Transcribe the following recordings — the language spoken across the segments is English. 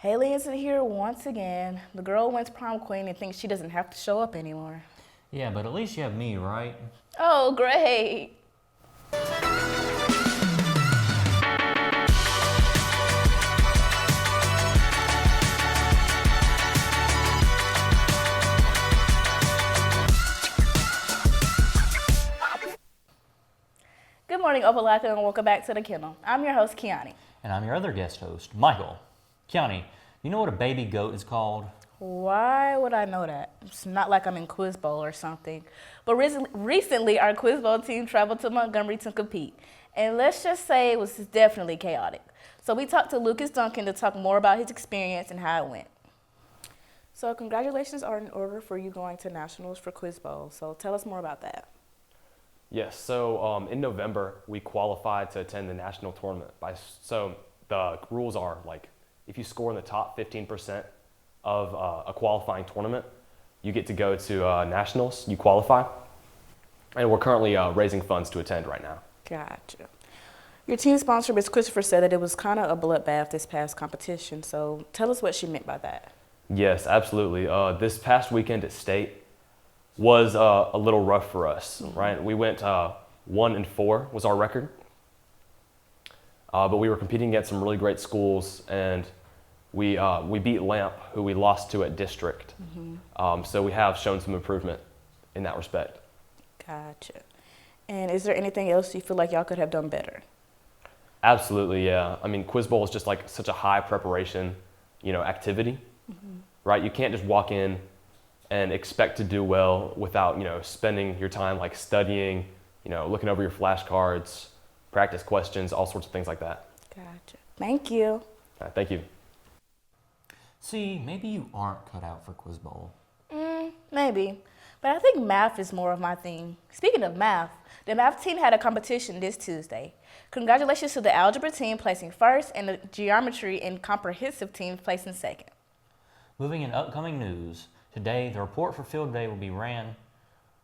Haley isn't here once again. The girl wins prom queen and thinks she doesn't have to show up anymore. Yeah, but at least you have me, right? Oh, great. Good morning, Opelika, and welcome back to the Kennel. I'm your host, Kiani. And I'm your other guest host, Michael. Kiani, you know what a baby goat is called? Why would I know that? It's not like I'm in Quiz Bowl or something. But recently, our Quiz Bowl team traveled to Montgomery to compete. And let's just say it was definitely chaotic. So we talked to Lucas Duncan to talk more about his experience and how it went. So congratulations are in order for you going to nationals for Quiz Bowl. So tell us more about that. Yes, so in November, we qualified to attend the national tournament. So the rules are like, if you score in the top 15% of a qualifying tournament, you get to go to nationals, you qualify. And we're currently raising funds to attend right now. Gotcha. Your team sponsor, Ms. Christopher, said that it was kind of a bloodbath this past competition. So tell us what she meant by that. Yes, absolutely. This past weekend at state was a little rough for us, right? We went 1-4 was our record. But we were competing against some really great schools, and we beat Lamp, who we lost to at district. So we have shown some improvement in that respect. Gotcha. And is there anything else you feel like y'all could have done better? Absolutely, yeah. I mean, Quiz Bowl is just like such a high preparation, activity, right? You can't just walk in and expect to do well without, spending your time like studying, looking over your flashcards, practice questions, all sorts of things like that. Gotcha. Thank you. All right, thank you. See, maybe you aren't cut out for Quiz Bowl. Maybe. But I think math is more of my thing. Speaking of math, the math team had a competition this Tuesday. Congratulations to the algebra team placing first and the geometry and comprehensive team placing second. Moving in upcoming news, today the report for field day will be ran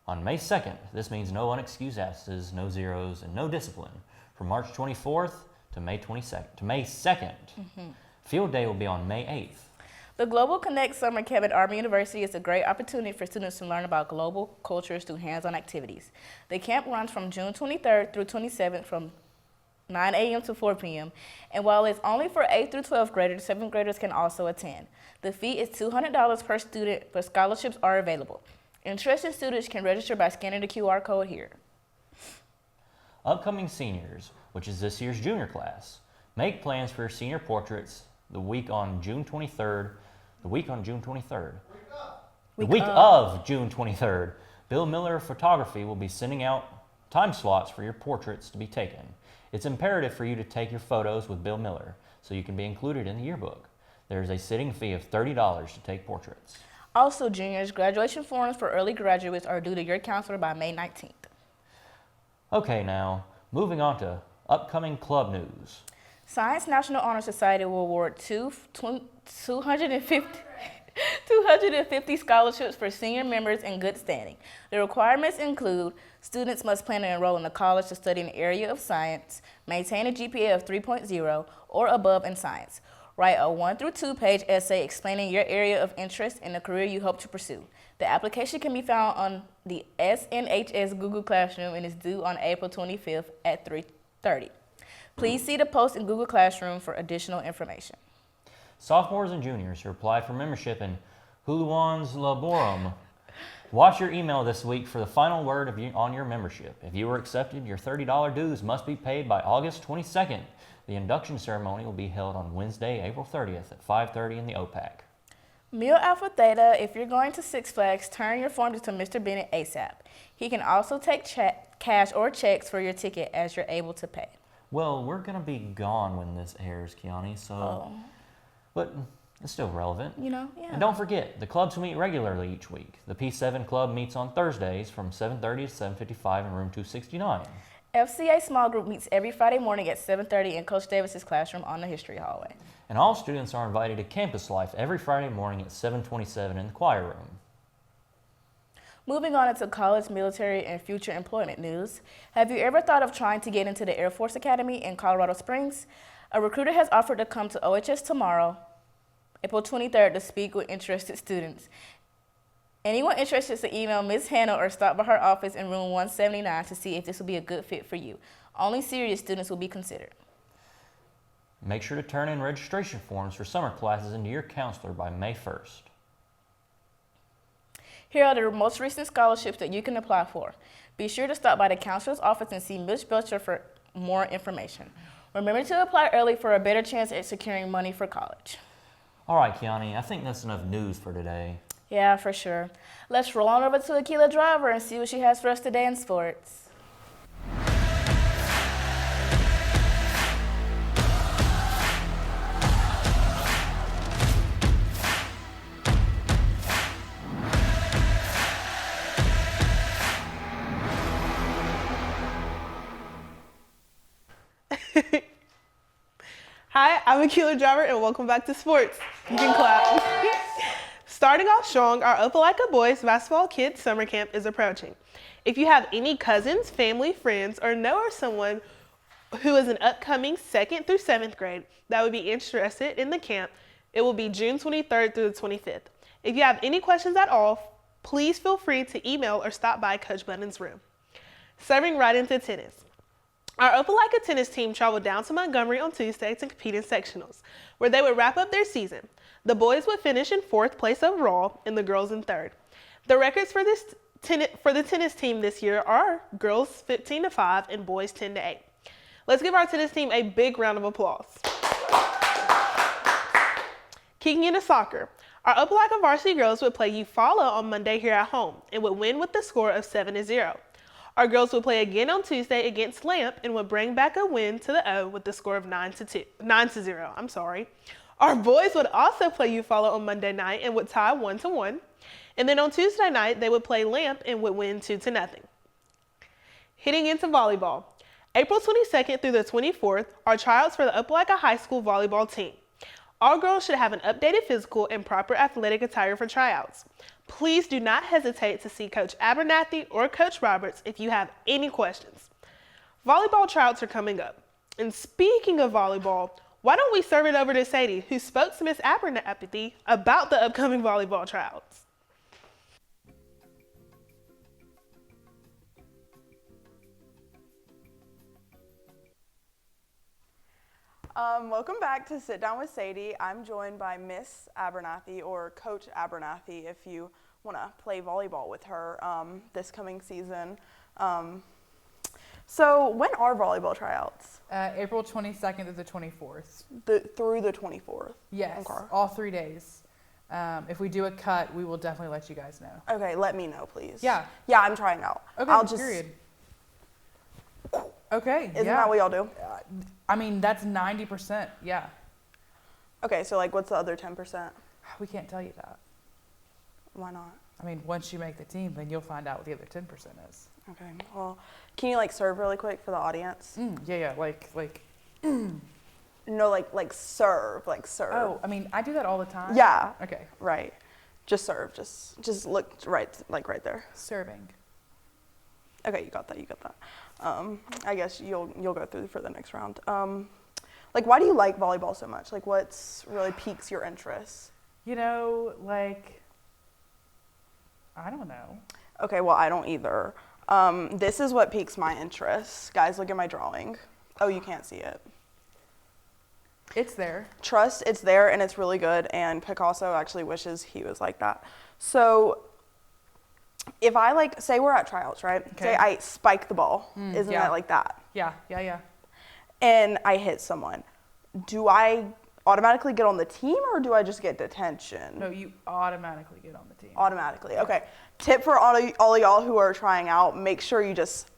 on May 2nd. This means no unexcused absences, no zeros, and no discipline from March 24th to May 2nd. Field day will be on May 8th. The Global Connect Summer Camp at Army University is a great opportunity for students to learn about global cultures through hands-on activities. The camp runs from June 23rd through 27th from 9 a.m. to 4 p.m. And while it's only for 8th through 12th graders, 7th graders can also attend. The fee is $200 per student, but scholarships are available. Interested students can register by scanning the QR code here. Upcoming seniors, which is this year's junior class, make plans for your senior portraits the week of June 23rd. Bill Miller Photography will be sending out time slots for your portraits to be taken. It's imperative for you to take your photos with Bill Miller so you can be included in the yearbook. There's a sitting fee of $30 to take portraits. Also, juniors, graduation forms for early graduates are due to your counselor by May 19th. Okay, now, moving on to upcoming club news. Science National Honor Society will award 250 scholarships for senior members in good standing. The requirements include students must plan to enroll in a college to study an area of science, maintain a GPA of 3.0 or above in science, write a 1 through 2 page essay explaining your area of interest and the career you hope to pursue. The application can be found on the SNHS Google Classroom and is due on April 25th at 3:30. Please see the post in Google Classroom for additional information. Sophomores and juniors who applied for membership in Huluan's Laborum, watch your email this week for the final word on your membership. If you were accepted, your $30 dues must be paid by August 22nd. The induction ceremony will be held on Wednesday, April 30th at 5:30 in the OPAC. Mu Alpha Theta, if you're going to Six Flags, turn your forms to Mr. Bennett ASAP. He can also take cash or checks for your ticket as you're able to pay. Well, we're going to be gone when this airs, Kiani, so... But it's still relevant. Yeah. And don't forget, the clubs meet regularly each week. The P7 Club meets on Thursdays from 7:30 to 7:55 in room 269. FCA Small Group meets every Friday morning at 7:30 in Coach Davis's classroom on the History Hallway. And all students are invited to Campus Life every Friday morning at 7:27 in the choir room. Moving on into college, military, and future employment news. Have you ever thought of trying to get into the Air Force Academy in Colorado Springs? A recruiter has offered to come to OHS tomorrow April 23rd to speak with interested students. Anyone interested to email Ms. Hannah or stop by her office in room 179 to see if this will be a good fit for you. Only serious students will be considered. Make sure to turn in registration forms for summer classes into your counselor by May 1st. Here are the most recent scholarships that you can apply for. Be sure to stop by the counselor's office and see Ms. Belcher for more information. Remember to apply early for a better chance at securing money for college. All right, Kiani, I think that's enough news for today. Yeah, for sure. Let's roll on over to Akila Driver and see what she has for us today in sports. Hi, I'm Akila Driver, and welcome back to sports. You can clap. Starting off strong, our Opelika Boys Basketball Kids Summer Camp is approaching. If you have any cousins, family, friends, or know of someone who is an upcoming 2nd through 7th grade that would be interested in the camp, it will be June 23rd through the 25th. If you have any questions at all, please feel free to email or stop by Coach Button's room. Serving right into tennis. Our Opelika tennis team traveled down to Montgomery on Tuesday to compete in sectionals, where they would wrap up their season. The boys would finish in 4th place overall and the girls in 3rd. The records for the tennis team this year are girls 15-5 and boys 10-8. Let's give our tennis team a big round of applause. Kicking into soccer, our Opelika varsity girls would play Eufaula on Monday here at home and would win with the score of 7-0. Our girls would play again on Tuesday against Lamp and would bring back a win to the O with the score of 9-0. Our boys would also play Eufaula on Monday night and would tie 1-1. And then on Tuesday night, they would play Lamp and would win 2-0. Hitting into volleyball. April 22nd through the 24th are tryouts for the Opelika High School volleyball team. All girls should have an updated physical and proper athletic attire for tryouts. Please do not hesitate to see Coach Abernathy or Coach Roberts if you have any questions. Volleyball tryouts are coming up. And speaking of volleyball, why don't we serve it over to Sadie, who spoke to Miss Abernathy about the upcoming volleyball tryouts. Welcome back to Sit Down with Sadie. I'm joined by Miss Abernathy, or Coach Abernathy, if you want to play volleyball with her this coming season. So when are volleyball tryouts? April 22nd through the 24th. Through the 24th? Yes, Okay. all 3 days. If we do a cut, we will definitely let you guys know. Okay, let me know, please. Yeah. Yeah, I'm trying out. Okay, period. Okay, Isn't that what y'all do? I mean, that's 90%, yeah. Okay, so like what's the other 10%? We can't tell you that. Why not? I mean, once you make the team, then you'll find out what the other 10% is. Okay, well, can you like serve really quick for the audience? Yeah, like. No, like serve. Oh, I mean, I do that all the time. Yeah. Okay. Right. Just serve. Just look right, like right there. Serving. Okay, you got that. I guess you'll go through for the next round. Like, why do you like volleyball so much? Like, what's really piques your interest? You know, like, I don't know. Okay, well, I don't either. This is what piques my interest. Guys, look at my drawing. Oh, you can't see it. It's there. Trust, it's there, and it's really good, and Picasso actually wishes he was like that. So if I, like, say we're at tryouts, right? Okay. Say I spike the ball. Isn't yeah. that like that? Yeah. And I hit someone. Do I automatically get on the team, or do I just get detention? No, you automatically get on the team. Automatically, okay. Tip for all of y'all who are trying out, make sure you just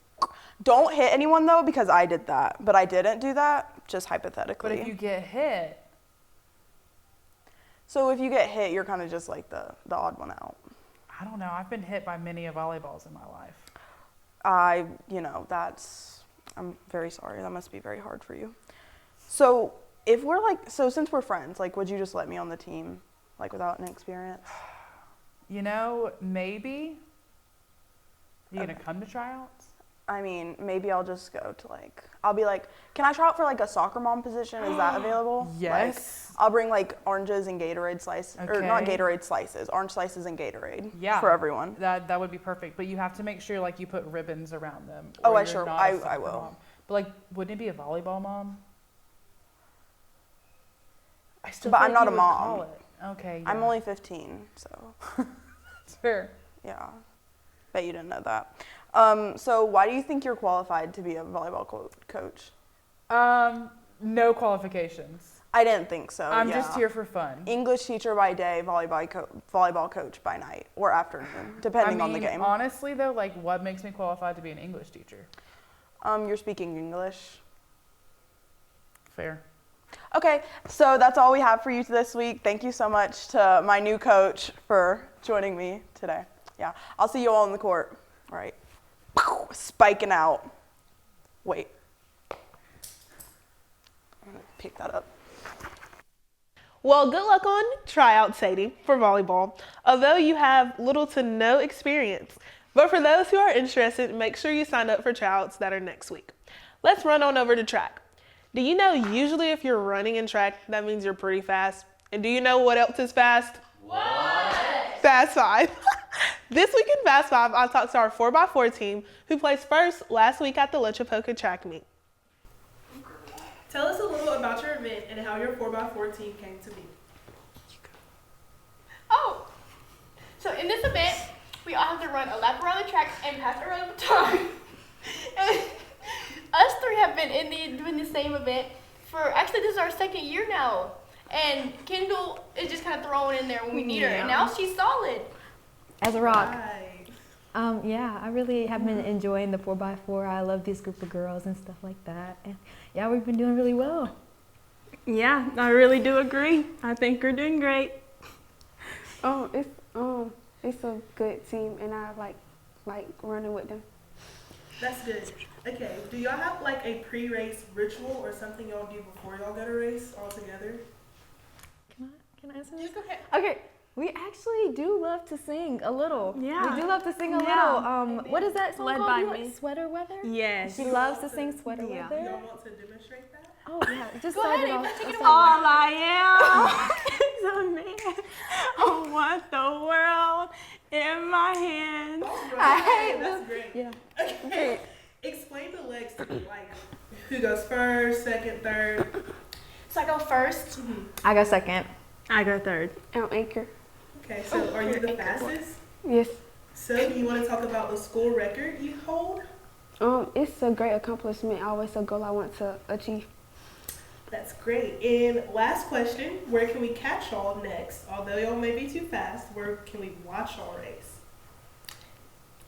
don't hit anyone, though, because I did that. But I didn't do that, just hypothetically. But if you get hit. So if you get hit, you're kind of just like the odd one out. I don't know. I've been hit by many a volleyballs in my life. I'm very sorry. That must be very hard for you. So since we're friends, like, would you just let me on the team, like, without an experience? You know, maybe. You gonna come to tryouts? I mean, maybe I'll just go to like, I'll be like, can I try out for like a soccer mom position? Is that available? Yes. Like, I'll bring like oranges and Gatorade slices, or not Okay. Gatorade slices, orange slices and Gatorade Yeah. for everyone. That would be perfect, but you have to make sure like you put ribbons around them. Oh, or I you're sure- not a I soccer will. Mom. But like, wouldn't it be a volleyball mom? I still But feel I'm like not you a would mom. call it. Okay. I'm yeah. only 15, so It's fair. yeah. Bet you didn't know that. So why do you think you're qualified to be a volleyball coach? No qualifications. I didn't think so. I'm yeah. just here for fun. English teacher by day, volleyball coach by night or afternoon, depending on the game. Honestly though, like what makes me qualified to be an English teacher? You're speaking English. Fair. Okay, so that's all we have for you this week. Thank you so much to my new coach for joining me today. Yeah, I'll see you all on the court. All right, spiking out. Wait, I'm gonna pick that up. Well, good luck on tryouts, Sadie, for volleyball, although you have little to no experience. But for those who are interested, make sure you sign up for tryouts that are next week. Let's run on over to track. Do you know usually if you're running in track, that means you're pretty fast? And do you know what else is fast? What? Fast 5. This week in Fast 5, I talked to our 4x4 team who placed first last week at the Lochapoka track meet. Tell us a little about your event and how your 4x4 team came to be. Oh, so in this event, we all have to run a lap around the track and pass around the baton. And us three have been doing the same event for, actually this is our second year now. And Kendall is just kind of thrown in there when we need her, and now she's solid. As a rock. Right. Yeah, I really have been enjoying the 4x4. I love this group of girls and stuff like that. And yeah, we've been doing really well. Yeah, I really do agree. I think we're doing great. It's a good team, and I like running with them. That's good. Okay, do y'all have like a pre-race ritual or something y'all do before y'all go to race all together? Can I answer this? Just go ahead. Okay, we actually do love to sing a little. Yeah. We do love to sing a Yeah. little. What is that song Led called? by You like me. Sweater Weather? Yes. She loves to sing Sweater Yeah. Do Weather. y'all want to demonstrate that? Oh yeah, just Go start ahead, it off. Ava, take it Let's away. start All I am is a man. I want the world in my hands. All right. I hate That's great. Yeah. Okay. Explain the legs to me, like who goes first, second, third. So I go first. I go second. I go third. Anchor. Okay, so are you the fastest? Yes. So do you want to talk about the school record you hold? It's a great accomplishment. Always a goal I want to achieve. That's great. And last question, where can we catch y'all next? Although y'all may be too fast, where can we watch y'all race?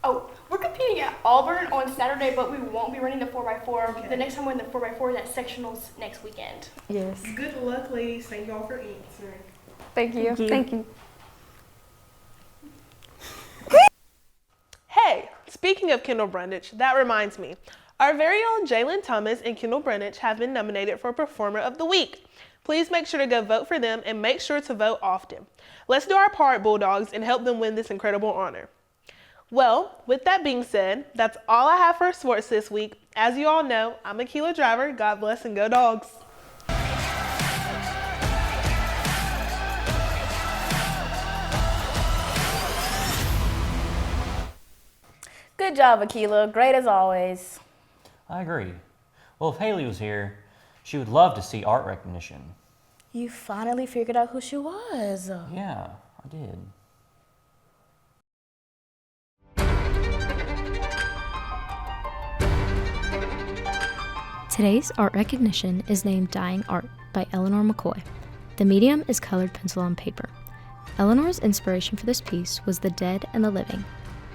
Oh, we're competing at Auburn on Saturday, but we won't be running the 4x4. Okay. The next time we're in the 4x4 is at sectionals next weekend. Yes. Good luck, ladies. Thank y'all for answering. Thank you. Thank you. Hey, speaking of Kendall Brundage, that reminds me. Our very own Jalen Thomas and Kendall Brundage have been nominated for Performer of the Week. Please make sure to go vote for them and make sure to vote often. Let's do our part, Bulldogs, and help them win this incredible honor. Well, with that being said, that's all I have for sports this week. As you all know, I'm Akila Driver. God bless and go Dogs. Good job, Akila. Great as always. I agree. Well, if Haley was here, she would love to see art recognition. You finally figured out who she was. Yeah, I did. Today's art recognition is named Dying Art by Eleanor McCoy. The medium is colored pencil on paper. Eleanor's inspiration for this piece was the dead and the living.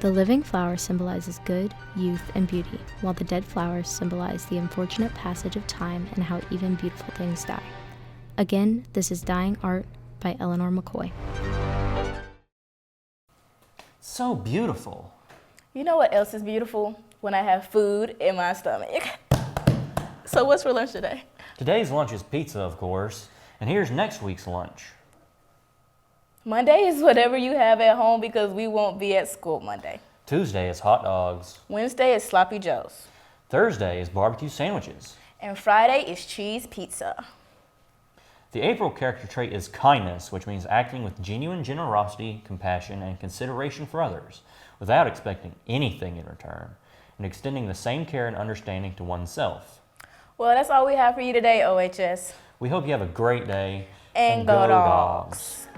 The living flower symbolizes good, youth, and beauty, while the dead flowers symbolize the unfortunate passage of time and how even beautiful things die. Again, this is Dying Art by Eleanor McCoy. So beautiful. You know what else is beautiful? When I have food in my stomach. So what's for lunch today? Today's lunch is pizza, of course, and here's next week's lunch. Monday is whatever you have at home because we won't be at school Monday. Tuesday is hot dogs. Wednesday is sloppy joes. Thursday is barbecue sandwiches. And Friday is cheese pizza. The April character trait is kindness, which means acting with genuine generosity, compassion, and consideration for others, without expecting anything in return, and extending the same care and understanding to oneself. Well, that's all we have for you today, OHS. We hope you have a great day. And go dogs.